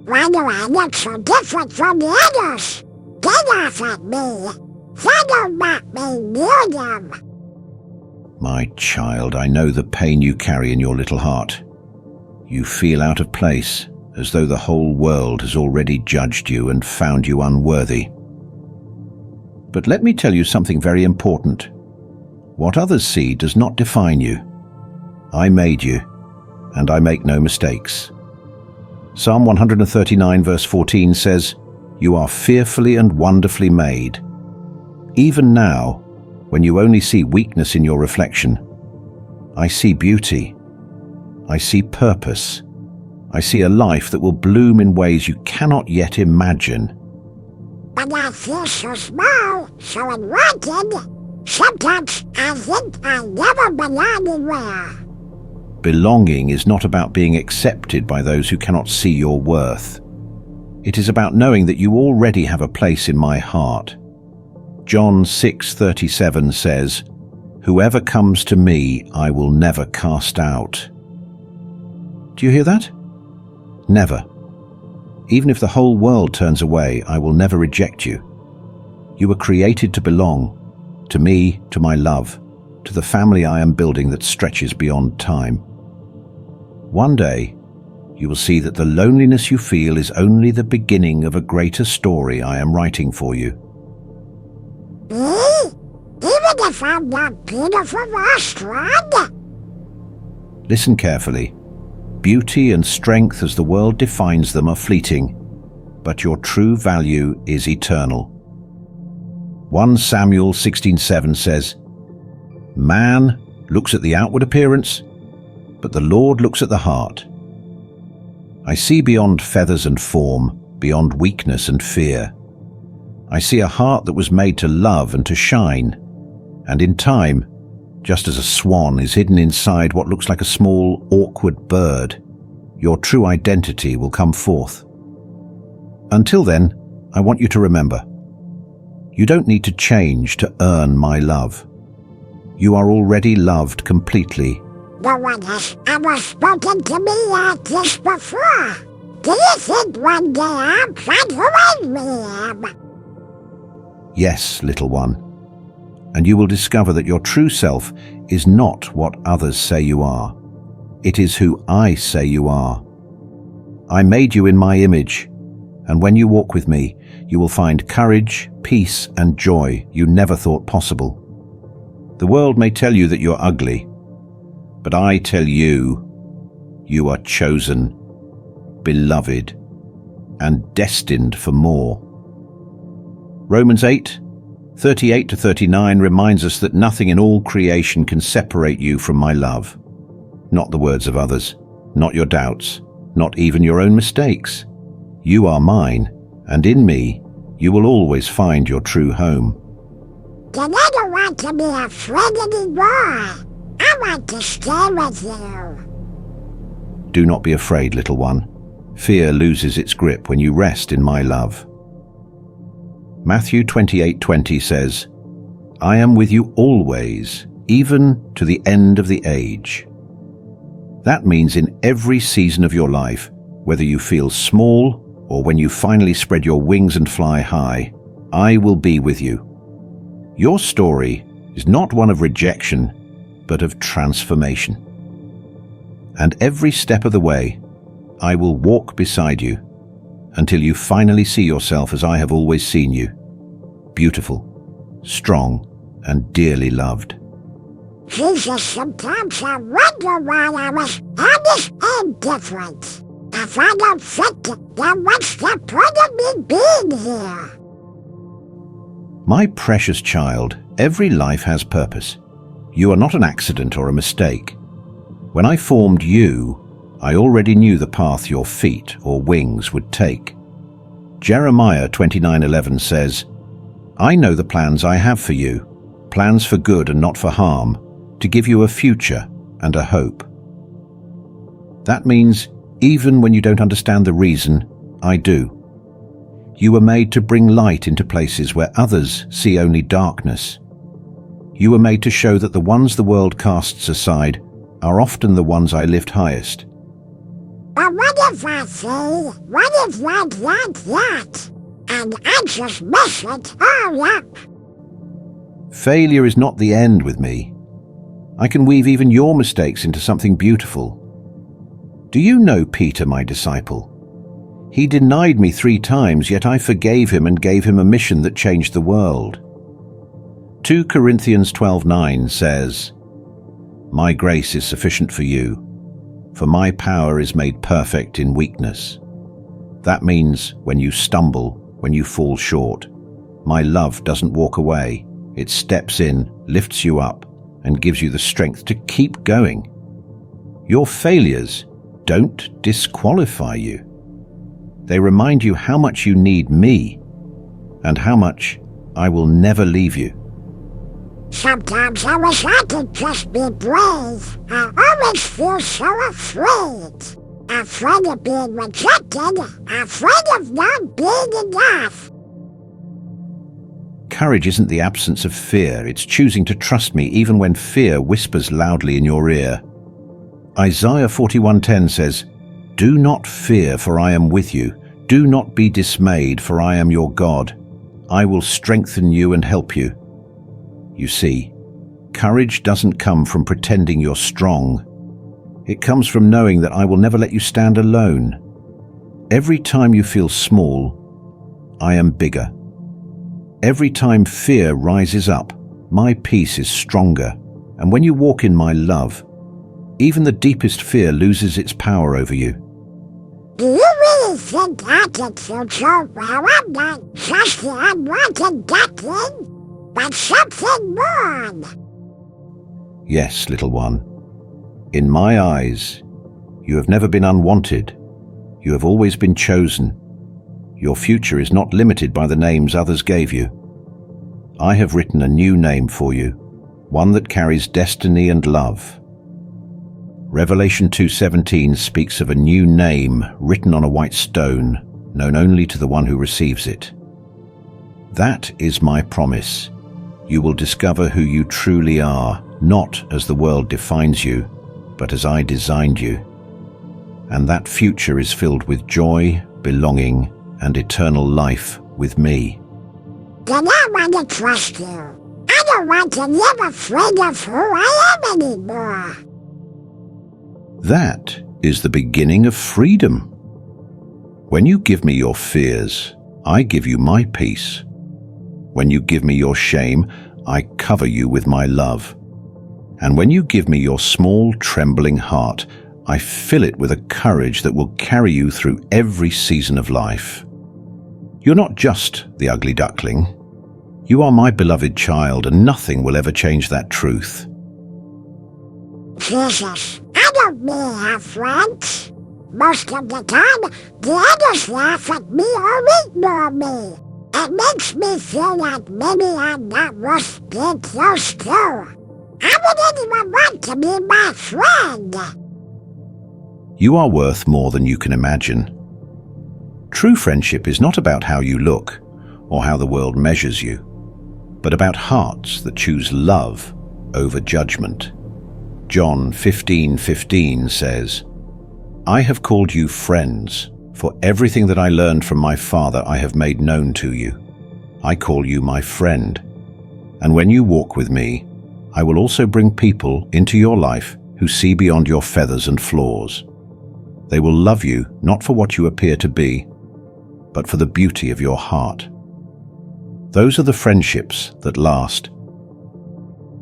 Why do I look so different from the others? Get off at me. That don't make me near them. My child, I know the pain you carry in your little heart. You feel out of place, as though the whole world has already judged you and found you unworthy. But let me tell you something very important. What others see does not define you. I made you, and I make no mistakes. Psalm 139 verse 14 says, "You are fearfully and wonderfully made." Even now, when you only see weakness in your reflection, I see beauty. I see purpose. I see a life that will bloom in ways you cannot yet imagine. But I feel so small, so unwanted. Sometimes I think I never belong anywhere. Belonging is not about being accepted by those who cannot see your worth. It is about knowing that you already have a place in my heart. John 6:37 says, "Whoever comes to me, I will never cast out." Do you hear that? Never. Even if the whole world turns away, I will never reject you. You were created to belong, to me, to my love, to the family I am building that stretches beyond time. One day, you will see that the loneliness you feel is only the beginning of a greater story I am writing for you. Me? Even if I'm not beautiful or strong? Listen carefully. Beauty and strength as the world defines them are fleeting, but your true value is eternal. 1 Samuel 16:7 says, "Man looks at the outward appearance, but the Lord looks at the heart." I see beyond feathers and form, beyond weakness and fear. I see a heart that was made to love and to shine, and in time, just as a swan is hidden inside what looks like a small, awkward bird, your true identity will come forth. Until then, I want you to remember, you don't need to change to earn my love. You are already loved completely. No one has ever spoken to me like this before. Do you think one day I'll find who I really am? Yes, little one. And you will discover that your true self is not what others say you are. It is who I say you are. I made you in my image, and when you walk with me, you will find courage, peace, and joy you never thought possible. The world may tell you that you're ugly, but I tell you, you are chosen, beloved, and destined for more. Romans 8:38-39 reminds us that nothing in all creation can separate you from my love. Not the words of others, not your doubts, not even your own mistakes. You are mine, and in me, you will always find your true home. You never want to be afraid anymore. I want to stay with you. Do not be afraid, little one. Fear loses its grip when you rest in my love. Matthew 28:20 says, "I am with you always, even to the end of the age." That means in every season of your life, whether you feel small or when you finally spread your wings and fly high, I will be with you. Your story is not one of rejection, but of transformation. And every step of the way, I will walk beside you until you finally see yourself as I have always seen you, beautiful, strong, and dearly loved. Jesus, sometimes I wonder why I was honest and different. If I don't fit it, then what's the point of me being here? My precious child, every life has purpose. You are not an accident or a mistake. When I formed you, I already knew the path your feet or wings would take. Jeremiah 29:11 says, "I know the plans I have for you, plans for good and not for harm, to give you a future and a hope." That means even when you don't understand the reason, I do. You were made to bring light into places where others see only darkness. You were made to show that the ones the world casts aside are often the ones I lift highest. But what if I say, what if like that? And I just mess it all up. Failure is not the end with me. I can weave even your mistakes into something beautiful. Do you know Peter, my disciple? He denied me 3 times, yet I forgave him and gave him a mission that changed the world. 2 Corinthians 12:9 says, "My grace is sufficient for you, for my power is made perfect in weakness." That means when you stumble, when you fall short, my love doesn't walk away. It steps in, lifts you up, and gives you the strength to keep going. Your failures don't disqualify you. They remind you how much you need me and how much I will never leave you. Sometimes I wish I could just be brave. I always feel so afraid. Afraid of being rejected, afraid of not being enough. Courage isn't the absence of fear, it's choosing to trust me even when fear whispers loudly in your ear. Isaiah 41:10 says, "Do not fear, for I am with you. Do not be dismayed, for I am your God. I will strengthen you and help you." You see, courage doesn't come from pretending you're strong. It comes from knowing that I will never let you stand alone. Every time you feel small, I am bigger. Every time fear rises up, my peace is stronger. And when you walk in my love, even the deepest fear loses its power over you. Do you really think I can feel so well? I'm not just the unwanted duckling, but something more. Yes, little one. In my eyes, you have never been unwanted. You have always been chosen. Your future is not limited by the names others gave you. I have written a new name for you, one that carries destiny and love. Revelation 2:17 speaks of a new name written on a white stone, known only to the one who receives it. That is my promise. You will discover who you truly are, not as the world defines you, but as I designed you. And that future is filled with joy, belonging, and eternal life with me. Then I want to trust you. I don't want to live afraid of who I am anymore. That is the beginning of freedom. When you give me your fears, I give you my peace. When you give me your shame, I cover you with my love. And when you give me your small, trembling heart, I fill it with a courage that will carry you through every season of life. You're not just the ugly duckling. You are my beloved child, and nothing will ever change that truth. Jesus, I don't really have friends. Most of the time, the others laugh at me or ignore me. It makes me feel like maybe I'm not worth being close to. How would anyone want to be my friend? You are worth more than you can imagine. True friendship is not about how you look or how the world measures you, but about hearts that choose love over judgment. John 15:15 says, "I have called you friends, for everything that I learned from my Father I have made known to you. I call you my friend. And when you walk with me, I will also bring people into your life who see beyond your feathers and flaws. They will love you not for what you appear to be, but for the beauty of your heart." Those are the friendships that last.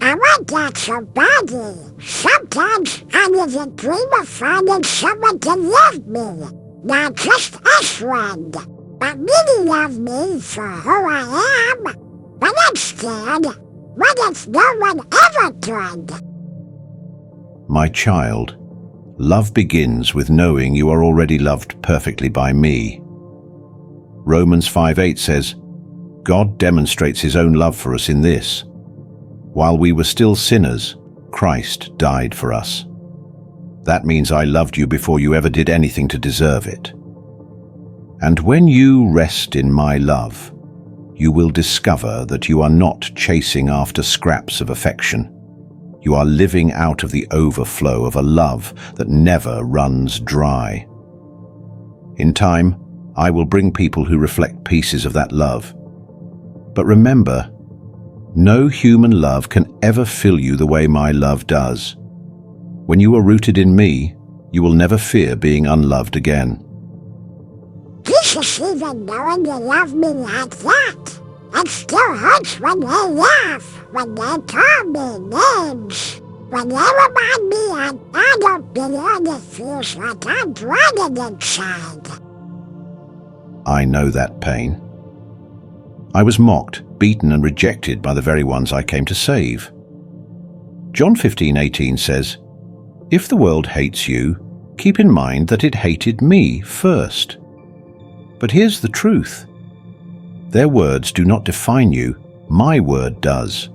I want that so badly. Sometimes I even dream of finding someone to love me. Not just a friend, but really love me for who I am. But I'm scared. What if no one ever could? My child, love begins with knowing you are already loved perfectly by me. Romans 5:8 says, "God demonstrates his own love for us in this. While we were still sinners, Christ died for us." That means I loved you before you ever did anything to deserve it. And when you rest in my love, you will discover that you are not chasing after scraps of affection. You are living out of the overflow of a love that never runs dry. In time, I will bring people who reflect pieces of that love. But remember, no human love can ever fill you the way my love does. When you are rooted in me, you will never fear being unloved again. Jesus even knowing you love me like that. It still hurts when they laugh, when they call me names. When they remind me I don't belong, it feels like I'm drowning inside. I know that pain. I was mocked, beaten and rejected by the very ones I came to save. John 15:18 says, "If the world hates you, keep in mind that it hated me first." But here's the truth. Their words do not define you, my word does.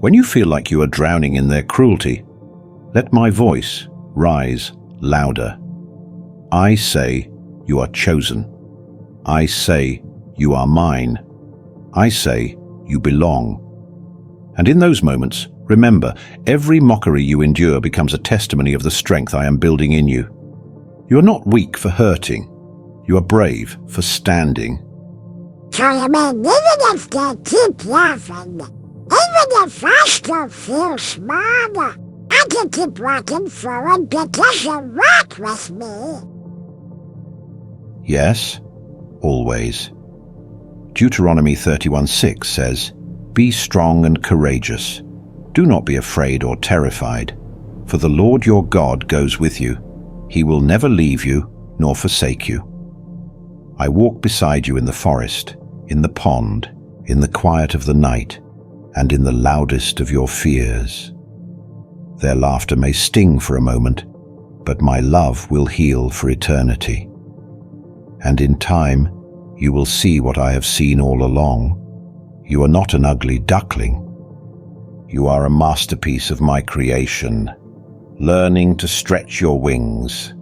When you feel like you are drowning in their cruelty, let my voice rise louder. I say, you are chosen. I say, you are mine. I say, you belong. And in those moments, remember, every mockery you endure becomes a testimony of the strength I am building in you. You are not weak for hurting. You are brave for standing. So you mean even if they keep laughing, even if I still feel small, I can keep walking forward because you walk with me? Yes, always. Deuteronomy 31:6 says, "Be strong and courageous. Do not be afraid or terrified, for the Lord your God goes with you. He will never leave you nor forsake you. I walk beside you in the forest, in the pond, in the quiet of the night, and in the loudest of your fears. Their laughter may sting for a moment, but my love will heal for eternity. And in time, you will see what I have seen all along. You are not an ugly duckling. You are a masterpiece of my creation, learning to stretch your wings